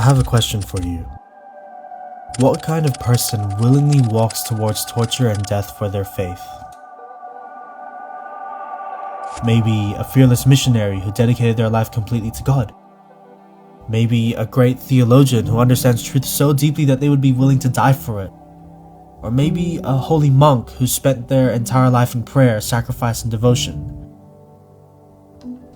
I have a question for you. What kind of person willingly walks towards torture and death for their faith? Maybe a fearless missionary who dedicated their life completely to God. Maybe a great theologian who understands truth so deeply that they would be willing to die for it. Or maybe a holy monk who spent their entire life in prayer, sacrifice, and devotion.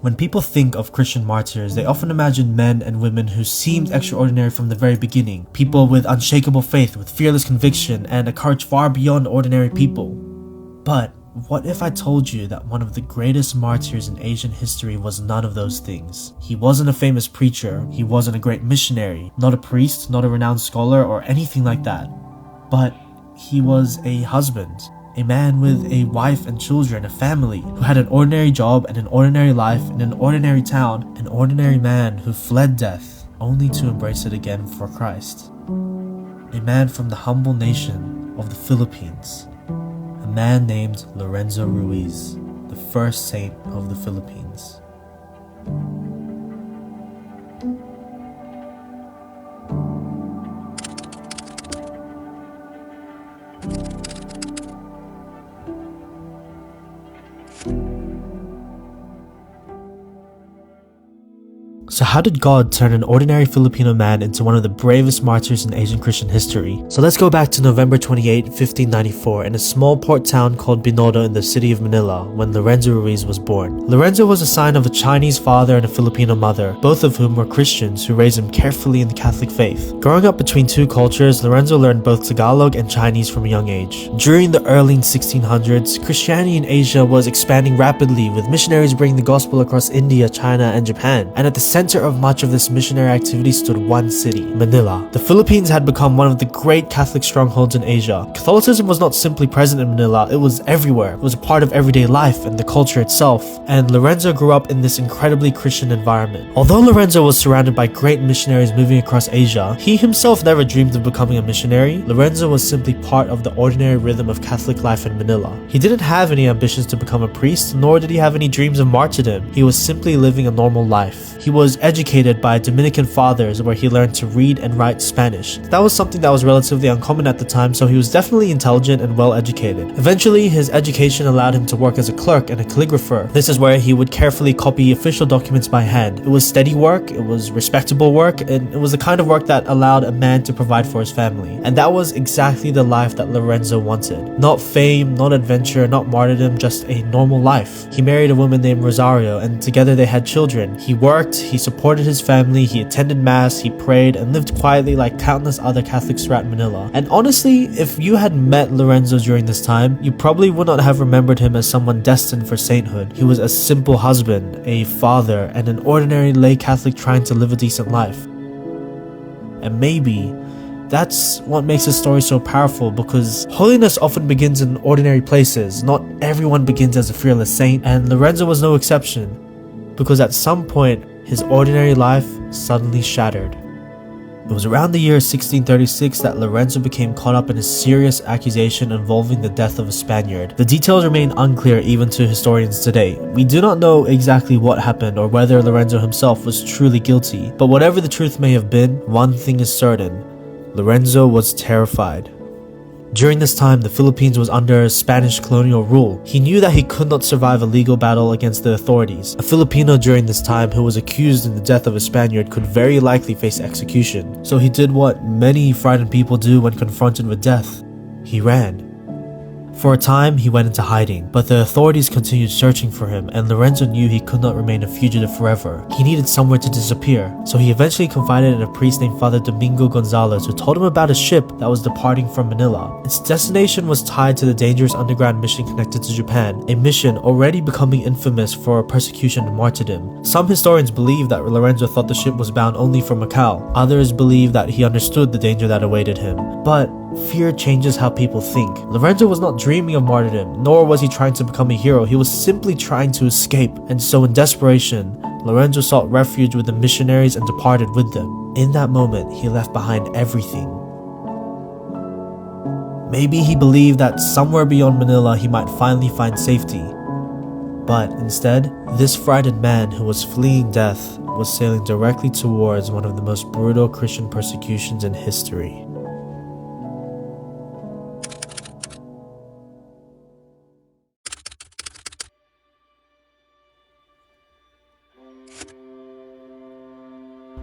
When people think of Christian martyrs, they often imagine men and women who seemed extraordinary from the very beginning. People with unshakable faith, with fearless conviction, and a courage far beyond ordinary people. But what if I told you that one of the greatest martyrs in Asian history was none of those things? He wasn't a famous preacher, he wasn't a great missionary, not a priest, not a renowned scholar, or anything like that. But he was a husband. A man with a wife and children, a family, who had an ordinary job and an ordinary life in an ordinary town, an ordinary man who fled death, only to embrace it again for Christ. A man from the humble nation of the Philippines, a man named Lorenzo Ruiz, the first saint of the Philippines. So how did God turn an ordinary Filipino man into one of the bravest martyrs in Asian Christian history? So let's go back to November 28, 1594 in a small port town called Binondo in the city of Manila when Lorenzo Ruiz was born. Lorenzo was a sign of a Chinese father and a Filipino mother, both of whom were Christians who raised him carefully in the Catholic faith. Growing up between two cultures, Lorenzo learned both Tagalog and Chinese from a young age. During the early 1600s, Christianity in Asia was expanding rapidly, with missionaries bringing the gospel across India, China, and Japan. And at the center of much of this missionary activity stood one city, Manila. The Philippines had become one of the great Catholic strongholds in Asia. Catholicism was not simply present in Manila, it was everywhere. It was a part of everyday life and the culture itself. And Lorenzo grew up in this incredibly Christian environment. Although Lorenzo was surrounded by great missionaries moving across Asia, he himself never dreamed of becoming a missionary. Lorenzo was simply part of the ordinary rhythm of Catholic life in Manila. He didn't have any ambitions to become a priest, nor did he have any dreams of martyrdom. He was simply living a normal life. He was educated by Dominican fathers where he learned to read and write Spanish. That was something that was relatively uncommon at the time, so he was definitely intelligent and well educated. Eventually, his education allowed him to work as a clerk and a calligrapher. This is where he would carefully copy official documents by hand. It was steady work, it was respectable work, and it was the kind of work that allowed a man to provide for his family. And that was exactly the life that Lorenzo wanted. Not fame, not adventure, not martyrdom, just a normal life. He married a woman named Rosario, and together they had children. He worked, he supported his family, he attended mass, he prayed, and lived quietly like countless other Catholics throughout Manila. And honestly, if you had met Lorenzo during this time, you probably would not have remembered him as someone destined for sainthood. He was a simple husband, a father, and an ordinary lay Catholic trying to live a decent life. And maybe that's what makes his story so powerful, because holiness often begins in ordinary places. Not everyone begins as a fearless saint, and Lorenzo was no exception, because at some point, his ordinary life suddenly shattered. It was around the year 1636 that Lorenzo became caught up in a serious accusation involving the death of a Spaniard. The details remain unclear even to historians today. We do not know exactly what happened or whether Lorenzo himself was truly guilty, but whatever the truth may have been, one thing is certain: Lorenzo was terrified. During this time, the Philippines was under Spanish colonial rule. He knew that he could not survive a legal battle against the authorities. A Filipino during this time who was accused in the death of a Spaniard could very likely face execution. So he did what many frightened people do when confronted with death. He ran. For a time, he went into hiding, but the authorities continued searching for him, and Lorenzo knew he could not remain a fugitive forever. He needed somewhere to disappear, so he eventually confided in a priest named Father Domingo Gonzalez, who told him about a ship that was departing from Manila. Its destination was tied to the dangerous underground mission connected to Japan, a mission already becoming infamous for persecution and martyrdom. Some historians believe that Lorenzo thought the ship was bound only for Macau. Others believe that he understood the danger that awaited him. But fear changes how people think. Lorenzo was not dreaming of martyrdom, nor was he trying to become a hero. He was simply trying to escape. And so in desperation, Lorenzo sought refuge with the missionaries and departed with them. In that moment, he left behind everything. Maybe he believed that somewhere beyond Manila he might finally find safety. But instead, this frightened man who was fleeing death was sailing directly towards one of the most brutal Christian persecutions in history.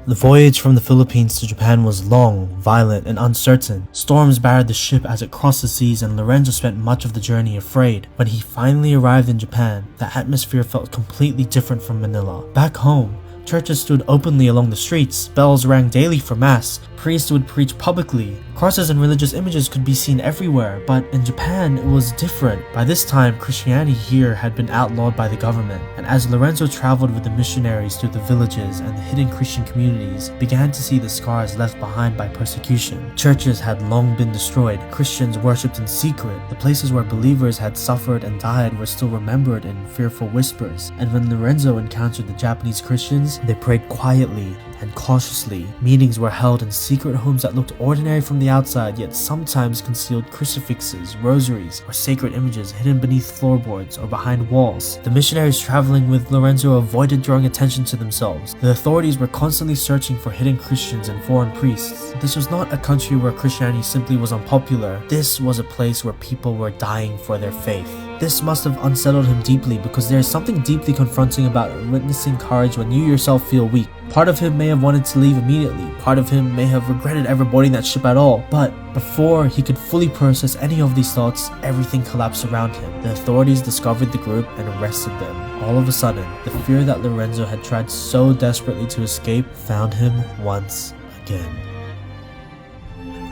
The voyage from the Philippines to Japan was long, violent, and uncertain. Storms barred the ship as it crossed the seas, and Lorenzo spent much of the journey afraid. When he finally arrived in Japan, the atmosphere felt completely different from Manila. Back home, churches stood openly along the streets, bells rang daily for mass, priests would preach publicly, crosses and religious images could be seen everywhere, but in Japan it was different. By this time, Christianity here had been outlawed by the government, and as Lorenzo traveled with the missionaries through the villages and the hidden Christian communities, began to see the scars left behind by persecution. Churches had long been destroyed, Christians worshipped in secret, the places where believers had suffered and died were still remembered in fearful whispers, and when Lorenzo encountered the Japanese Christians, they prayed quietly and cautiously. Meetings were held in secret homes that looked ordinary from the outside, yet sometimes concealed crucifixes, rosaries, or sacred images hidden beneath floorboards or behind walls. The missionaries traveling with Lorenzo avoided drawing attention to themselves. The authorities were constantly searching for hidden Christians and foreign priests. This was not a country where Christianity simply was unpopular. This was a place where people were dying for their faith. This must have unsettled him deeply, because there is something deeply confronting about witnessing courage when you yourself feel weak. Part of him may have wanted to leave immediately, part of him may have regretted ever boarding that ship at all, but before he could fully process any of these thoughts, everything collapsed around him. The authorities discovered the group and arrested them. All of a sudden, the fear that Lorenzo had tried so desperately to escape found him once again.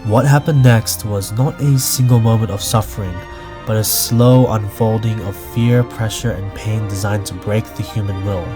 What happened next was not a single moment of suffering, but a slow unfolding of fear, pressure, and pain designed to break the human will.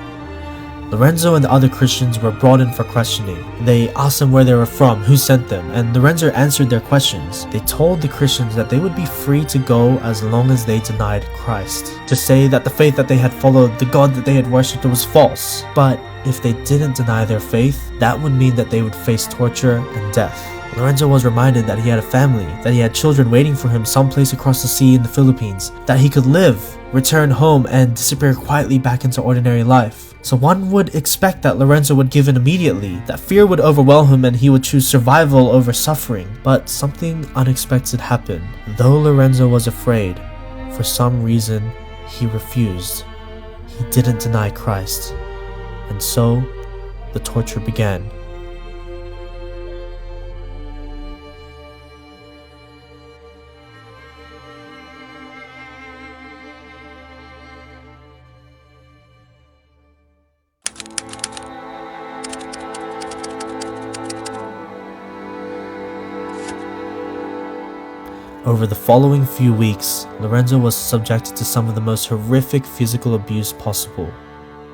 Lorenzo and the other Christians were brought in for questioning. They asked them where they were from, who sent them, and Lorenzo answered their questions. They told the Christians that they would be free to go as long as they denied Christ, to say that the faith that they had followed, the God that they had worshipped, was false. But if they didn't deny their faith, that would mean that they would face torture and death. Lorenzo was reminded that he had a family, that he had children waiting for him someplace across the sea in the Philippines, that he could live, return home, and disappear quietly back into ordinary life. So one would expect that Lorenzo would give in immediately, that fear would overwhelm him and he would choose survival over suffering. But something unexpected happened. Though Lorenzo was afraid, for some reason, he refused. He didn't deny Christ. And so, the torture began. Over the following few weeks, Lorenzo was subjected to some of the most horrific physical abuse possible.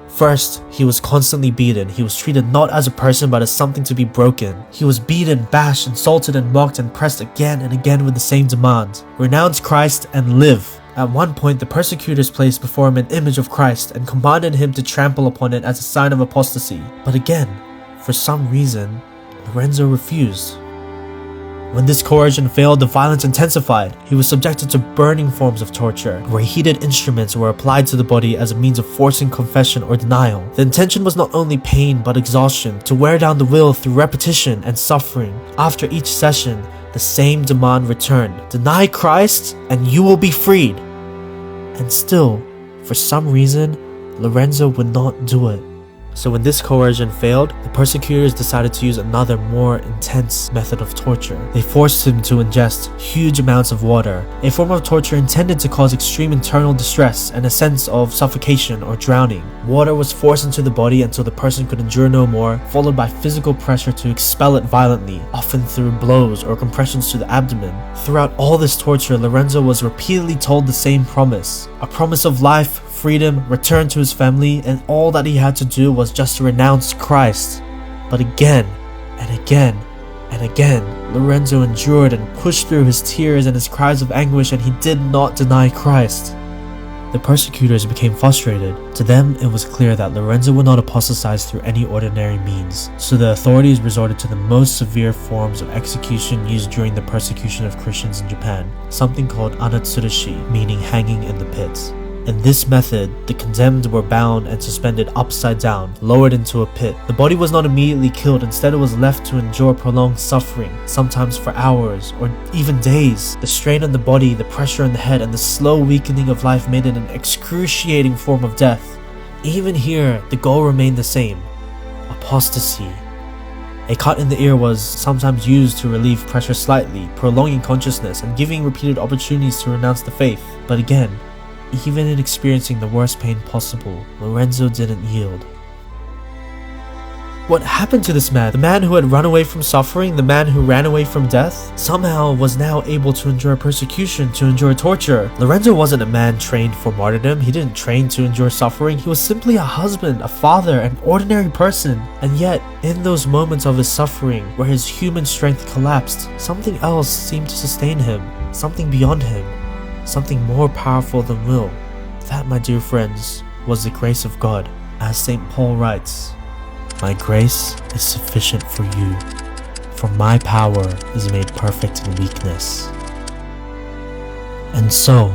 First, he was constantly beaten. He was treated not as a person but as something to be broken. He was beaten, bashed, insulted, and mocked and pressed again and again with the same demand: renounce Christ and live. At one point, the persecutors placed before him an image of Christ and commanded him to trample upon it as a sign of apostasy. But again, for some reason, Lorenzo refused. When this coercion failed, the violence intensified. He was subjected to burning forms of torture, where heated instruments were applied to the body as a means of forcing confession or denial. The intention was not only pain but exhaustion, to wear down the will through repetition and suffering. After each session, the same demand returned: deny Christ and you will be freed. And still, for some reason, Lorenzo would not do it. So when this coercion failed, the persecutors decided to use another, more intense method of torture. They forced him to ingest huge amounts of water, a form of torture intended to cause extreme internal distress and a sense of suffocation or drowning. Water was forced into the body until the person could endure no more, followed by physical pressure to expel it violently, often through blows or compressions to the abdomen. Throughout all this torture, Lorenzo was repeatedly told the same promise: a promise of life, freedom, return to his family, and all that he had to do was just to renounce Christ. But again and again and again, Lorenzo endured and pushed through his tears and his cries of anguish, and he did not deny Christ. The persecutors became frustrated. To them, it was clear that Lorenzo would not apostatize through any ordinary means, so the authorities resorted to the most severe forms of execution used during the persecution of Christians in Japan, something called anatsurushi, meaning hanging in the pits. In this method, the condemned were bound and suspended upside down, lowered into a pit. The body was not immediately killed, instead it was left to endure prolonged suffering, sometimes for hours or even days. The strain on the body, the pressure on the head, and the slow weakening of life made it an excruciating form of death. Even here, the goal remained the same: apostasy. A cut in the ear was sometimes used to relieve pressure slightly, prolonging consciousness and giving repeated opportunities to renounce the faith. But again, even in experiencing the worst pain possible, Lorenzo didn't yield. What happened to this man? The man who had run away from suffering, the man who ran away from death, somehow was now able to endure persecution, to endure torture. Lorenzo wasn't a man trained for martyrdom. He didn't train to endure suffering. He was simply a husband, a father, an ordinary person. And yet, in those moments of his suffering, where his human strength collapsed, something else seemed to sustain him, something beyond him, something more powerful than will. That, my dear friends, was the grace of God. As St. Paul writes, "My grace is sufficient for you, for my power is made perfect in weakness." And so,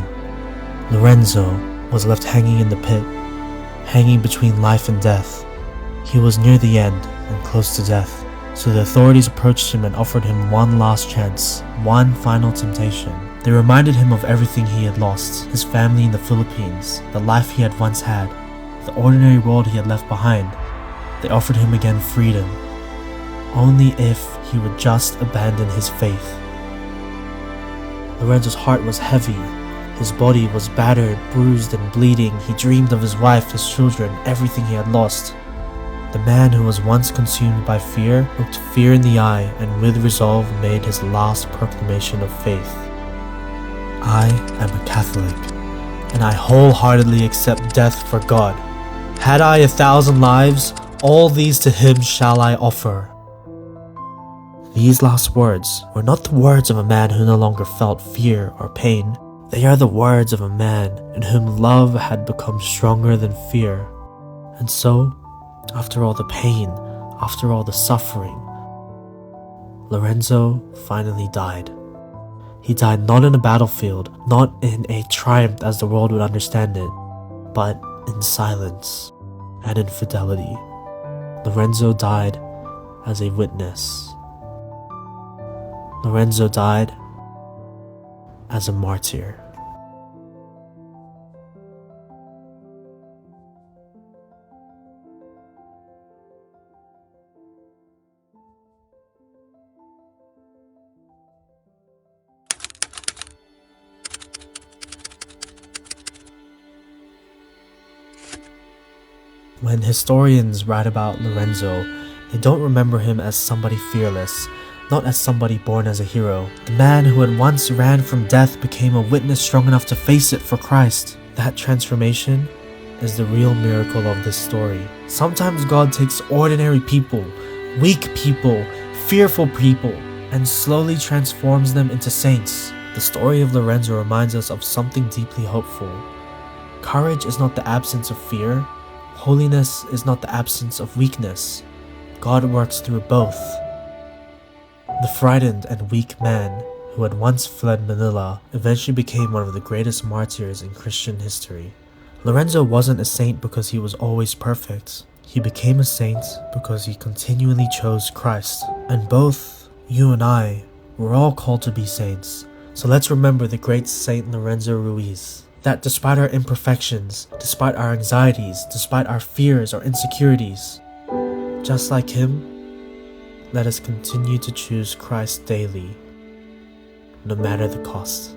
Lorenzo was left hanging in the pit, hanging between life and death. He was near the end and close to death, so the authorities approached him and offered him one last chance, one final temptation. They reminded him of everything he had lost: his family in the Philippines, the life he had once had, the ordinary world he had left behind. They offered him again freedom, only if he would just abandon his faith. Lorenzo's heart was heavy. His body was battered, bruised, and bleeding. He dreamed of his wife, his children, everything he had lost. The man who was once consumed by fear looked fear in the eye and with resolve made his last proclamation of faith. "I am a Catholic, and I wholeheartedly accept death for God. Had I 1,000 lives, all these to him shall I offer." These last words were not the words of a man who no longer felt fear or pain. They are the words of a man in whom love had become stronger than fear. And so, after all the pain, after all the suffering, Lorenzo finally died. He died not in a battlefield, not in a triumph as the world would understand it, but in silence and in fidelity. Lorenzo died as a witness. Lorenzo died as a martyr. When historians write about Lorenzo, they don't remember him as somebody fearless, not as somebody born as a hero. The man who had once ran from death became a witness strong enough to face it for Christ. That transformation is the real miracle of this story. Sometimes God takes ordinary people, weak people, fearful people, and slowly transforms them into saints. The story of Lorenzo reminds us of something deeply hopeful. Courage is not the absence of fear. Holiness is not the absence of weakness. God works through both. The frightened and weak man who had once fled Manila eventually became one of the greatest martyrs in Christian history. Lorenzo wasn't a saint because he was always perfect. He became a saint because he continually chose Christ. And both you and I were all called to be saints. So let's remember the great Saint Lorenzo Ruiz. That despite our imperfections, despite our anxieties, despite our fears or insecurities, just like him, let us continue to choose Christ daily, no matter the cost.